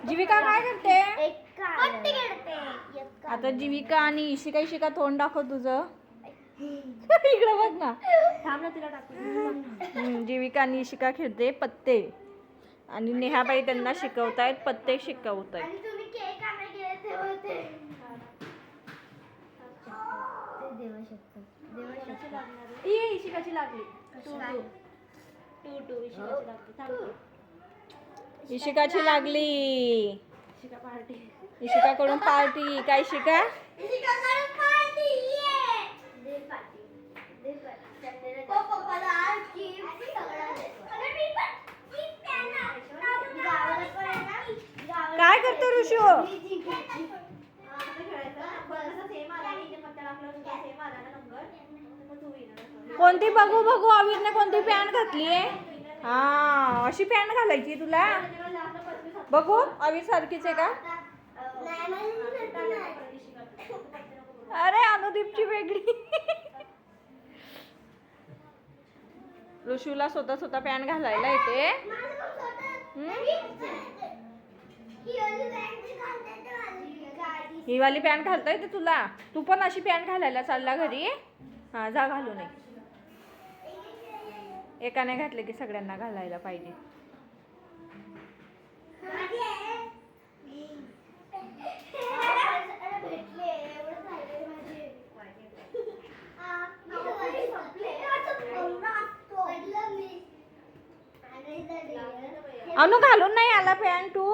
जीविका काय करते? पत्ते खेळते. आता जीविका आणि इशिका तोंड दाखव तुझं. इकडे बघ ना. थांब ना तिला टाकू. जीविका आणि इशिका खेळते पत्ते आणि नेहाबाई त्यांना शिकवतायत पत्ते शिकवतायत. आणि तुम्ही केक आणायला गेले तेव्हा ते देवा शकतो. इशिकाची लागली. टू इशिकाची लागली. थांब. इशिकाची लागली. इशिका पार्टी. इशिकाकडून पार्टी. काय शिका? काय करतो ऋषू? कोणती बघू बघू अवीरने कोणती पॅन्ट घातली आहे? हा अशी पॅन्ट घालायची तुला. बघू अवीर सारखीच आहे का? अरे अनुदीपची वेगळी. ऋषूला स्वतः पॅन्ट घालायला येते. ही वाली पॅन्ट घालता येते तुला? तू पण अशी पॅन्ट घालायला चालला घरी? हा जा घालू नये. एकाने घातले की सगळ्यांना घालायला पाहिजे. अनु घालून नाही आला पॅन्ट तू?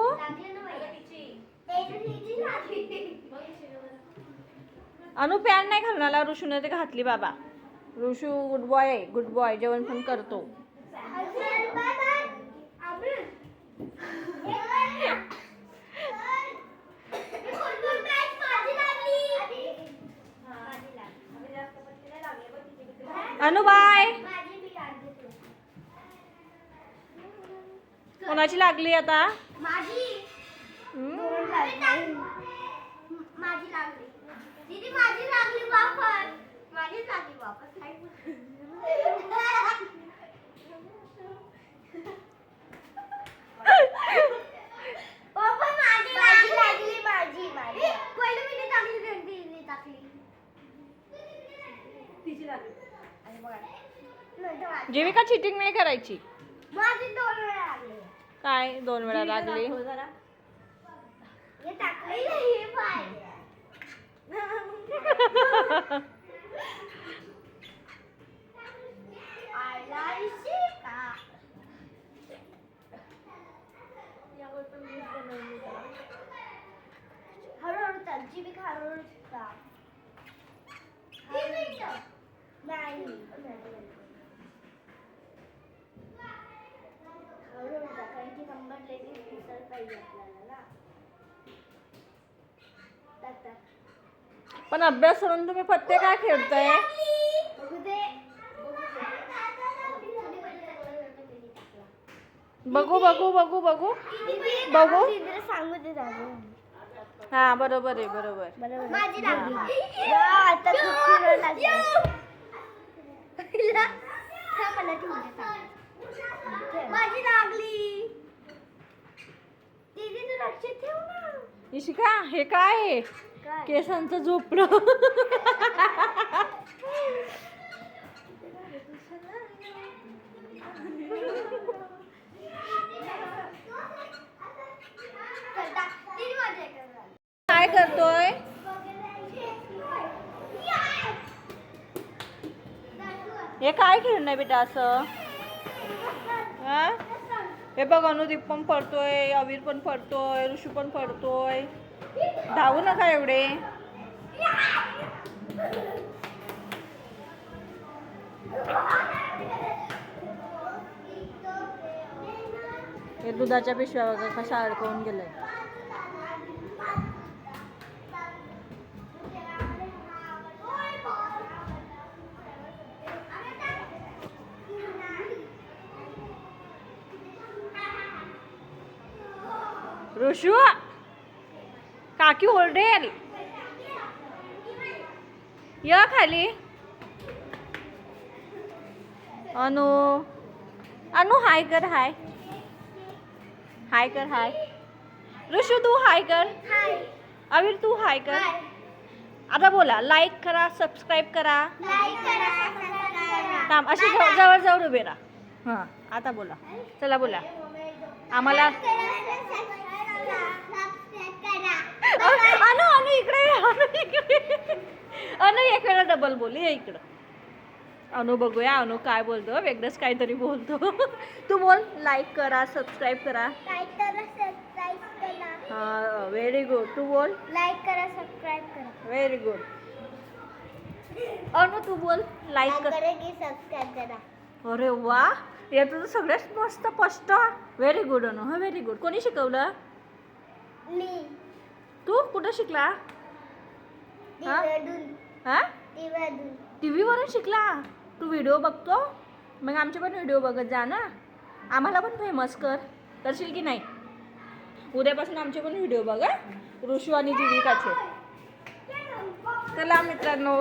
अनु पॅन्ट नाही घालून आला. ऋषूने ते घातली बाबा. ऋषू गुड बॉय आहे. Good boy. जेवण पण करतो. अनु बाय. कोणाची लागली आता? माझी लागली. दीदी माझी लागली वापस. माझी लागली वापस. पप्पा माझी लागली. माझी पहिले मी टाकली त्यांनी टाकली. तिची लागली. जीविका चिटिंग नाही करायची. माझी 2 वेळा लागली. काय 2 वेळा लागली? हे टाकली हे पाय. हळूहळू चाल. जीविका हळूहळू चाल. नाही हळूहळू जा कारण की नंबर लेडीज दिसत पाहिजे आपल्याला ना. पण अभ्यास करून तुम्ही पत्ते काय खेळताय? बघू बघू बघू बघू बघू. सांगू दे दादा. हा बरोबर आहे. बरोबर. माझी लागली. आता माझी लागली. दीदी तू लक्षात ठेव ना. इशिका हे काय आहे? केसांचं झोपडं. काय करतोय? हे काय खेळणं बेटा असं? हे बघ अनुदीप पण पडतोय. अवीर पण पडतोय. ऋषू पण पडतोय. धावू नका एवढे. हे दुधाच्या पिशव्या वगैरे कशा अडकवून गेलंय. ऋषू काकी ओरडेल. या खाली. अनु हाय कर. हाय कर. हाय. ऋषू तू हाय कर. हाय अवीर तू हाय कर. हाय आता बोला लाईक करा, सबस्क्राईब करा. लाईक करा सबस्क्राईब करा थांब अशी जवळ जवळ उभे राहा. हां आता बोला. चला बोला. आम्हाला अनु अनु इकडे ये, अनु इकडे. अनु एक वेळा डबल बोल ये इकडं. अनु बघूया अनु काय बोलतो. वेगळंच काहीतरी बोलतो. तू बोल लाईक करा, सबस्क्राईब करा. लाईक करा सबस्क्राईब करा हां व्हेरी गुड. तू बोल. लाईक करा सबस्क्राईब करा व्हेरी गुड. अनु तू बोल लाईक कर. की सबस्क्राईब करा अरे वा याचं तर सगळ्यात मस्त स्पष्ट. व्हेरी गुड अनु. हा व्हेरी गुड. कोणी शिकवलं? मी तू कुठं शिकला? हा? हा टी व्हीवरून शिकला? तू व्हिडिओ बघतो? मग आमचे पण व्हिडिओ बघत जा ना. आम्हाला पण फेमस करशील की नाही? उद्यापासून आमचे पण व्हिडिओ बघा ऋषू आणि जीविकाचे. चला मित्रांनो